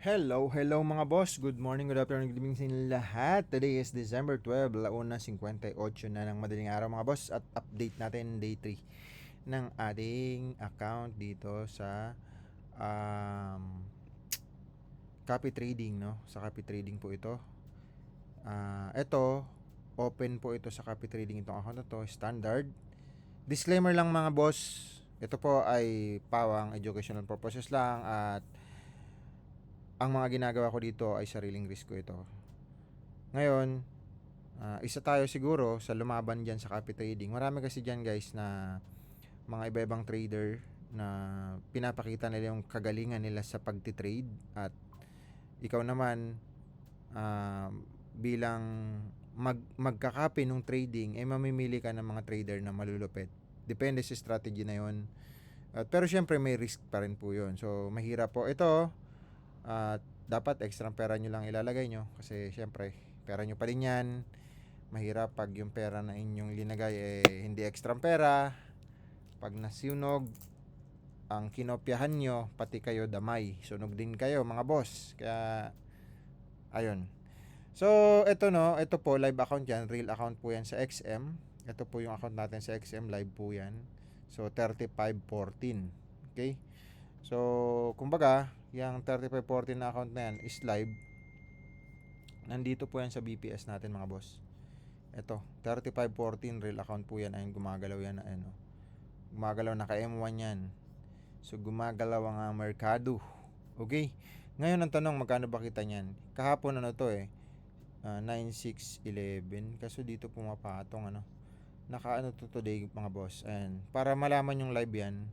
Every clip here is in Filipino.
Hello mga boss. Good morning, good afternoon, good evening sa inyo lahat. Today is December 12, 58 na ng madaling araw mga boss. At update natin day 3 ng ating account dito sa copy trading, no? Sa copy trading po ito. Ito, open po ito sa copy trading itong account na to, standard. Disclaimer lang mga boss, ito po ay pawang educational purposes lang at ang mga ginagawa ko dito ay sariling risk ko ito. Ngayon, isa tayo siguro sa lumaban dyan sa copy trading. Marami kasi dyan guys na mga iba-ibang trader na pinapakita nila yung kagalingan nila sa pagtitrade at ikaw naman bilang magkakapi nung trading mamimili ka ng mga trader na malulupit. Depende sa strategy na yon. Pero syempre may risk pa rin po yun. So mahirap po ito. Dapat extra pera nyo lang ilalagay nyo kasi syempre pera nyo pa rin yan. Mahirap pag yung pera na inyong linagay hindi extra pera. Pag nasunog ang kinopyahan nyo, pati kayo damay, sunog din kayo mga boss. Kaya ayun. So ito po live account yan, real account po yan sa XM. Ito po yung account natin sa XM, live po yan. So 3514. Okay? So kumbaga yung 3514 na account na yan is live. Nandito po yan sa BPS natin mga boss. Ito 3514 real account po yan. Ayun, gumagalaw yan na ano. Gumagalaw, naka M1 yan. So gumagalaw ang merkado. Okay? Ngayon ang tanong, magkano ba kita niyan? Kahapon ano to 9611. Kaso dito pumapatong ano. Naka ano to today mga boss. Ayan. Para malaman yung live yan,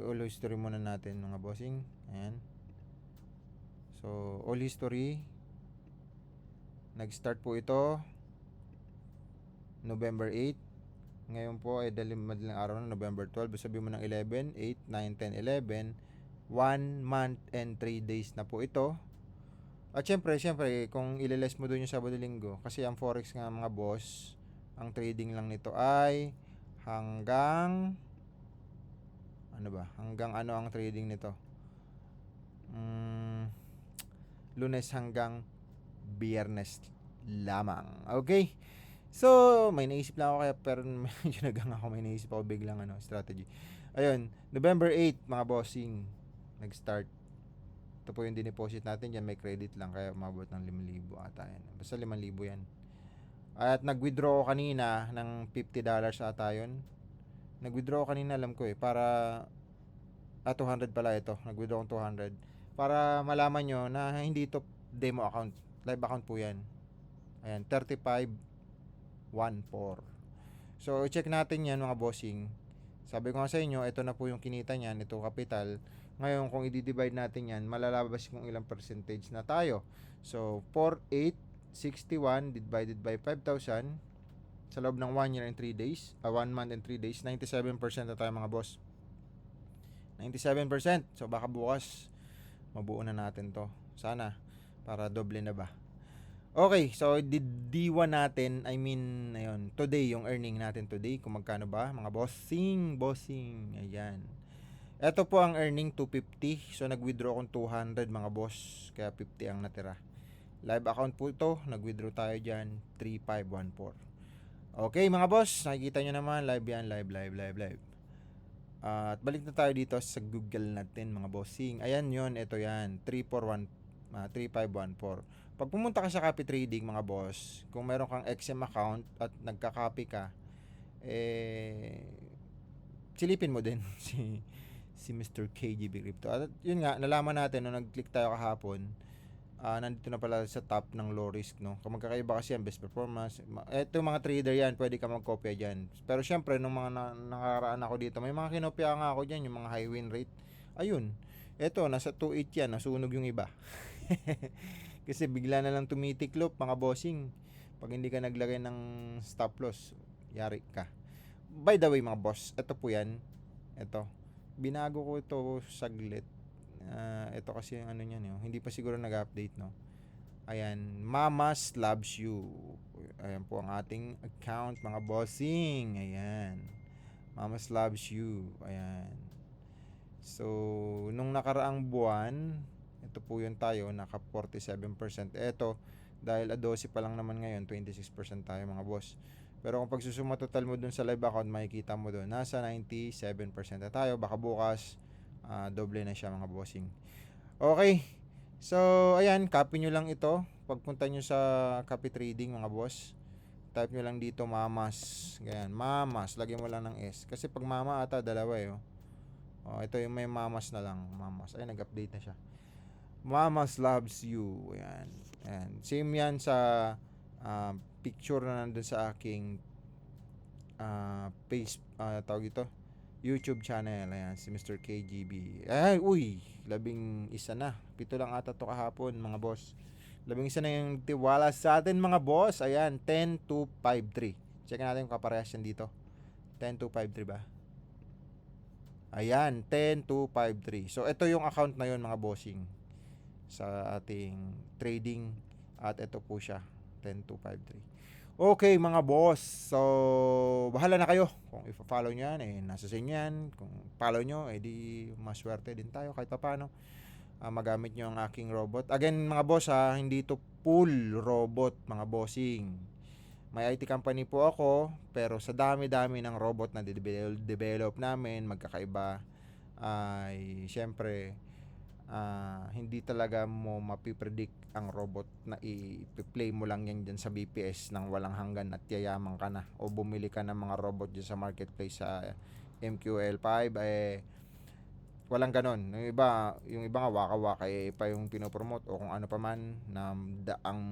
all history muna natin mga bossing. Ayan. So all history. Nag-start po ito November 8. Ngayon po ay madaling araw na November 12. Sabihin mo ng 11, 8, 9, 10, 11. 1 month and 3 days na po ito. At syempre kung ililess mo doon yung Sabado Linggo, kasi ang forex nga mga boss, ang trading lang nito ay hanggang hanggang ano ang trading nito? Lunes hanggang Biyernes lamang. Okay? So, may naisip lang ako kaya pero medyo nagang ako, may naisip ako biglang strategy. Ayun, November 8 mga bossing nag-start. Ito po yung dineposit natin diyan, may credit lang kaya umabot ng 5,000 ata yan. Basta 5,000 yan. At nag-withdraw ko kanina ng $50 ata yun. Nag-withdraw ko kanina, alam ko para 200 pala ito. Nag-withdraw ko 200 para malaman nyo na hindi ito demo account. Live account po yan. Ayan, 3514. So, check natin yan mga bossing. Sabi ko nga sa inyo, ito na po yung kinita niyan, ito capital. Ngayon, kung i-divide natin yan, malalabas kung ilang percentage na tayo. So, 4,861 divided by 5,000 sa loob ng 1 year and 3 days, 1 month and 3 days, 97% na tayo mga boss. 97%. So, baka bukas, mabuo na natin to. Sana, para doble na ba. Okay, so D1 natin, ayun, today, yung earning natin today, kung magkano ba, mga bossing, ayan. Ito po ang earning, 250, so nag-withdraw kong 200 mga boss, kaya 50 ang natira. Live account po ito, nag-withdraw tayo dyan, 3514. Okay mga boss, nakikita nyo naman, live yan, live. At balik na tayo dito sa Google natin mga bossing. Ayan yun, ito yan, 3514. Pag pumunta ka sa copy trading mga boss, kung meron kang XM account at nagka-copy ka, silipin mo din si Mr. KGB Crypto. At yun nga, nalaman natin nung nag-click tayo kahapon, nandito na pala sa top ng low risk, no? Kung magkakaiba kasi yan, best performance. Ito yung mga trader yan, pwede ka magkopya dyan. Pero syempre, nung mga nakaraan ako dito, may mga kinopya nga ako dyan, yung mga high win rate. Ayun, eto, nasa 2.8 yan, nasunog yung iba. Kasi bigla na lang tumitiklop mga bossing. Pag hindi ka naglagay ng stop loss, yari ka. By the way mga boss, ito po yan. Ito, binago ko ito saglit. Ito kasi yung niyan, hindi pa siguro nag-update, no. Ayan, Mama's loves you. Ayan po ang ating account mga bossing. Ayan, Mama's loves you. Ayan. So nung nakaraang buwan, Ito po yun tayo, naka 47%. Ito, dahil 12 pa lang naman ngayon, 26% tayo mga boss. Pero kung pagsusuma total mo dun sa live account, makikita mo dun, nasa 97% na tayo. Baka bukas, doble na siya mga bossing. Okay, so ayan, copy nyo lang ito. Pagpunta nyo sa copy trading mga boss, type nyo lang dito mamas. Ganyan, mamas, lagyan mo lang ng S. Kasi pag mama ata, dalawa eh. Ito yung may mamas na lang. Mamas, ay nag-update na siya. Mamas loves you. Ayan. Ayan. Same yan sa picture na nandun sa aking page, tawag ito, YouTube channel. Ayan, si Mr. KGB. Ay, uy, 11 na. 7 lang ata to kahapon, mga boss. 11 na yung tiwala sa atin, mga boss. Ayan, 10253. Check natin kung kaparehas yan dito. 10253 ba? Ayan, 10253. So, ito yung account na yun, mga bossing, sa ating trading. At ito po siya, 10253. Okay, mga boss. So, bahala na kayo. Kung i-follow nyo yan, nasa sa inyo yan. Kung follow nyo, di maswerte din tayo kahit paano. Magamit nyo ang aking robot. Again, mga boss, hindi to full robot, mga bossing. May IT company po ako, pero sa dami-dami ng robot na develop namin, magkakaiba, ay syempre, hindi talaga mo mapipredict ang robot na i-play mo lang yan dyan sa BPS ng walang hanggan at yayaman ka na, o bumili ka ng mga robot dyan sa marketplace sa MQL5. Walang ganon. Yung iba nga waka-waka pa yung pinopromote, o kung ano pa man, na daang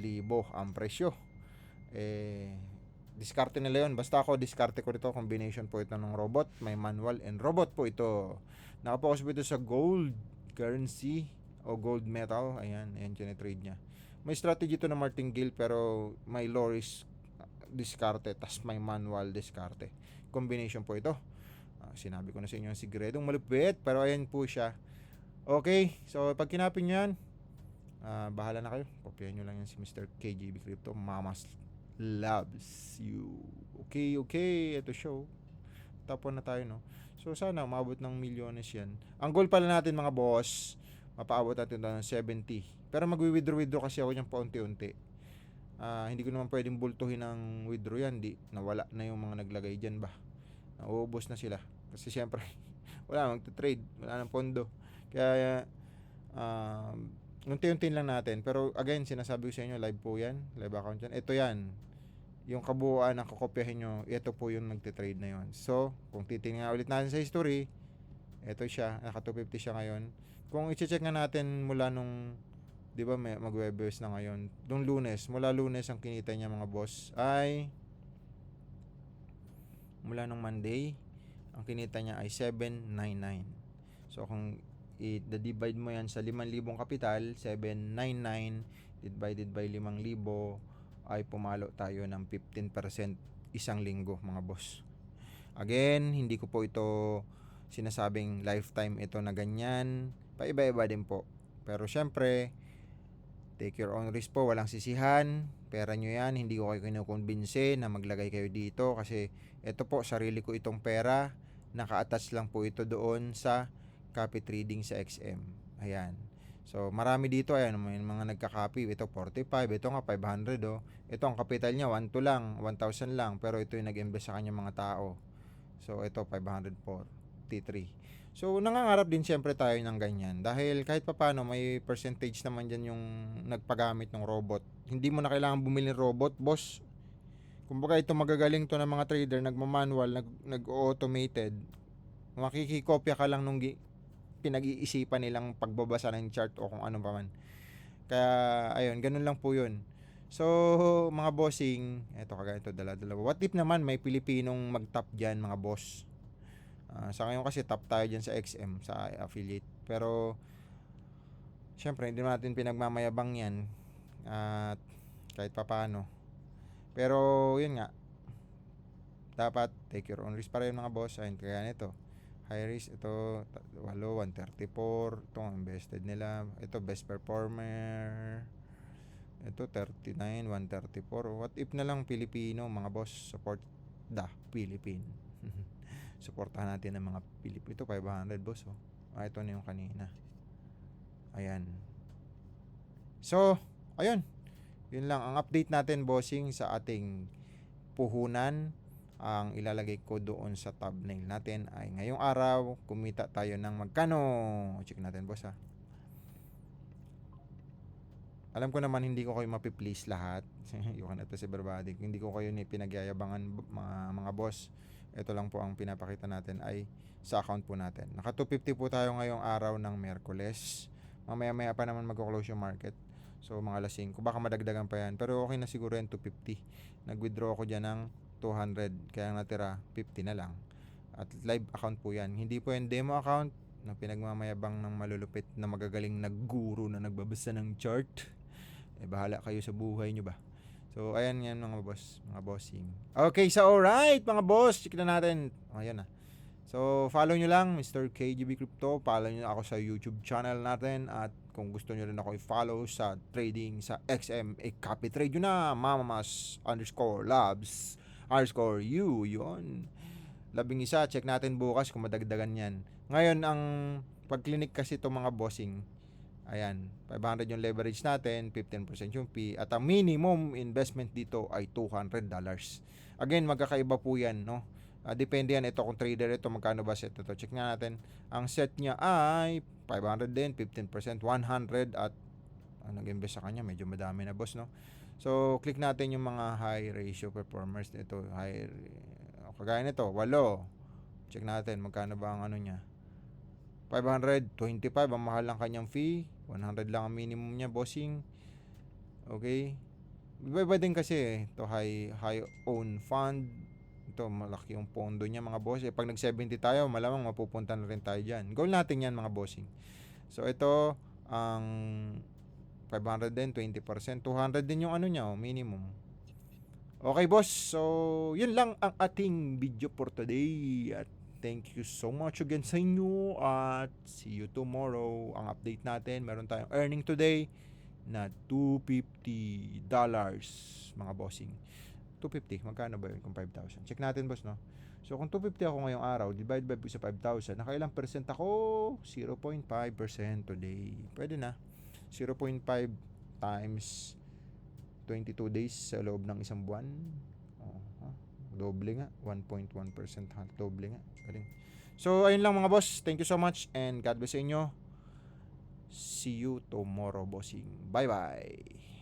libo ang presyo. Diskarte nila yun. Basta ako, diskarte ko dito. Combination po ito ng robot. May manual and robot po ito. Nakapokus po ito sa gold currency o gold metal. Ayan trade niya. May strategy ito na martingale, pero may low risk diskarte, tas may manual diskarte. Combination po ito. Sinabi ko na sa inyo ang sigredong malupit, pero ayan po siya. Okay, so pag kinapin nyo yan, bahala na kayo. Kopyahin nyo lang yan si Mr. KGB Crypto. Mamas loves you. Okay, ito show. Tapon na tayo, no? So sana umabot ng milyones yan. Ang goal pala natin, mga boss, mapaabot natin ng 70. Pero magwi-withdraw kasi ako niyang paunti-unti. Hindi ko naman pwedeng bultuhin ng withdraw yan. Nawala na yung mga naglagay dyan ba. Nauubos na sila. Kasi syempre, wala magte-trade. Wala nang pondo. Kaya, unti-unti lang natin. Pero again, sinasabi ko sa inyo, live po yan. Live account yan. Ito yan. Yung kabuuan ng kokopyahin nyo, ito po yung nagte-trade na yon. So, kung titingnan ulit natin sa history, ito siya, naka 250 siya ngayon. Kung i-check nga natin mula nung, di ba, mag-webs na ngayon, nung Lunes, mula Lunes ang kinita niya, mga boss, ay mula nung Monday, ang kinita niya ay 799. So, kung i-divide mo yan sa 5,000 kapital, 799 divided by 5,000, ay pumalo tayo ng 15% isang linggo, mga boss. Again, hindi ko po ito sinasabing lifetime ito na ganyan. Paiba-iba din po. Pero syempre, take your own risk po. Walang sisihan. Pera nyo yan. Hindi ko kayo kinukumbinse na maglagay kayo dito. Kasi ito po, sarili ko itong pera. Naka-attach lang po ito doon sa copy trading sa XM. Ayan. So, marami dito. Ayan, may mga nagka-copy. Ito 45. Ito nga 500. Oh. Ito ang capital niya 1,2 lang. 1,000 lang. Pero ito yung nag-invest sa kanya mga tao. So, ito 543. So, nangangarap din siyempre tayo ng ganyan. Dahil kahit papano, may percentage naman dyan yung nagpagamit ng robot. Hindi mo na kailangan bumili ng robot, boss. Kumbaga, ito magagaling to ng mga trader, nagmamanual, nag-automated. Makikikopya ka lang nung pinag-iisipan nilang pagbabasa ng chart o kung ano pa man. Kaya, ayun, ganun lang po yun. So, mga bossing, eto kagaya ito, dala-dalawa. What if naman may Pilipinong mag-top dyan, mga boss? Sa ngayon kasi top tayo dyan sa XM, sa affiliate. Pero, syempre, hindi natin pinagmamayabang yan. At kahit pa paano. Pero, yun nga. Dapat, take your own risk pa rin, mga boss. Ayun, kaya nito. High risk, ito, 134. Ito, invested nila. Ito, best performer. Ito, 39, 134. What if na lang Pilipino, mga boss? Support the Philippine. Supportahan natin ng mga Pilipino. Ito, 500, boss. Ito na yung kanina. Ayan. So, ayun. Yun lang ang update natin, bossing, sa ating puhunan. Ang ilalagay ko doon sa thumbnail natin ay ngayong araw, kumita tayo ng magkano. Check natin, boss, ha. Alam ko naman hindi ko kayo mapi-please lahat. You cannot please everybody. Hindi ko kayo ni pinagyayabangan, mga boss. Ito lang po ang pinapakita natin ay sa account po natin. Naka 250 po tayo ngayong araw ng Miyerkules. Mamaya-maya pa naman magko-close yung market. So mga alas 5, baka madagdagan pa yan. Pero okay na siguro yan 250. Nag-withdraw ako dyan ng 200. Kaya natira 50 na lang. At live account po yan. Hindi po yan demo account na pinagmamayabang ng malulupit na magagaling na guru na nagbabasa ng chart. Bahala kayo sa buhay nyo ba. So ayan yan mga boss, mga bossing. Okay, so alright mga boss, check na natin. Ayan na. So follow nyo lang Mr. KGB Crypto. Follow nyo ako sa YouTube channel natin. At kung gusto nyo rin ako i-follow sa trading sa XM, copy trade nyo na mamamas_labs_you. Yun. 11, check natin bukas kung madagdagan yan. Ngayon, ang pag-clinic kasi itong mga bossing, ayan, 500 yung leverage natin, 15% yung fee, at ang minimum investment dito ay $200. Again, magkakaiba po yan, no? Depende yan, ito kung trader ito, magkano ba set ito. Check nga natin. Ang set niya ay 500 din, 15%, 100, at nag-invest sa kanya, medyo madami na, boss, no? So, click natin yung mga high ratio performers nito. Kagaya nito, 8. Check natin, magkano ba ang ano niya. 525 ang mahal ng kanyang fee. 100 lang ang minimum niya, bossing. Okay. Iba din kasi ito high own fund. Ito malaki yung pondo niya, mga boss. Pag nag-70 tayo, malamang mapupunta na rin tayo diyan. Goal natin 'yan, mga bossing. So ito ang 500 din, 20%, 200 din yung ano niya, minimum. Okay, boss. So, yun lang ang ating video for today. At thank you so much again sa inyo. At see you tomorrow. Ang update natin, meron tayong earning today na $250, mga bossing. 250, magkano ba yun kung 5,000? Check natin, boss, no? So, kung 250 ako ngayong araw, divide by sa 5,000, nakailang percent ako? 0.5% today. Pwede na. 0.5 times 22 days sa loob ng isang buwan. Doble nga. 1.1%. Doble nga. Galing. So, ayun lang mga boss. Thank you so much and God bless sa inyo. See you tomorrow, bossing. Bye-bye.